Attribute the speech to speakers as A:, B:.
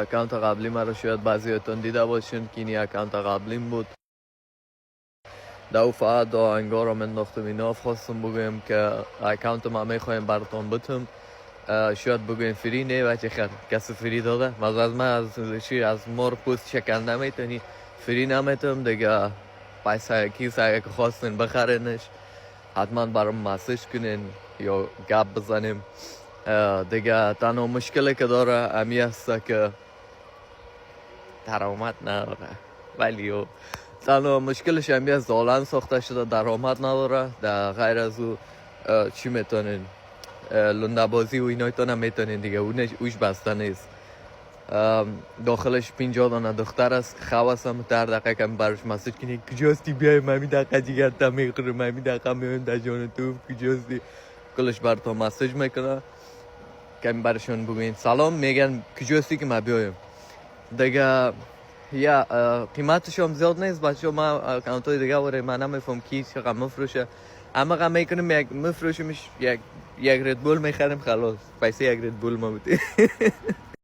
A: اکانت قبلی من رو شاید بعضیاتون دیده باشین که این اکانت قبلیم بود. دو فقط دو انگار رو انداختم اینا. خواستم بگویم که اکانت ما میخوایم براتون بتم. شاید بگویم فری نه و چه خیر کسی فری داده. از من از مور پوست شکل نمیتونی فری نمیتونم دیگه. پیسه کیسه اگه خواستین بخرینش حتما برام مسیج کنین یا گپ بزنیم. دیگه تنها مشکلی که داره امی است که درآمد نداره. ولی تنها مشکلش امی است دالن ساخته شده درآمد نداره. در غیر از او چی میتونین لنده بازی و اینایتون هم میتونین دیگه. اوش بسته نیست. داخلش 50 دانه دختر است. خواست هم در دقیقه کمی برش مسیج کنی کجاستی بیای ممی دقیقه دیگر تا میخوره ممی دقیقه میون در جان تو کجاستی. کلش بر تو مسیج میکنه. کمی برشون بگوین سلام میگن کجاستی که ما بیایم دیگه. یا قیمتش هم زیاد نیست بچه. ما اکانتای دیگه وره من نمیفهم کی چقدر مفروشه. اما قم میکنیم یک مفروشمش یک ردبول میخریم خلاص. پیسه یک ردبول ما بودی.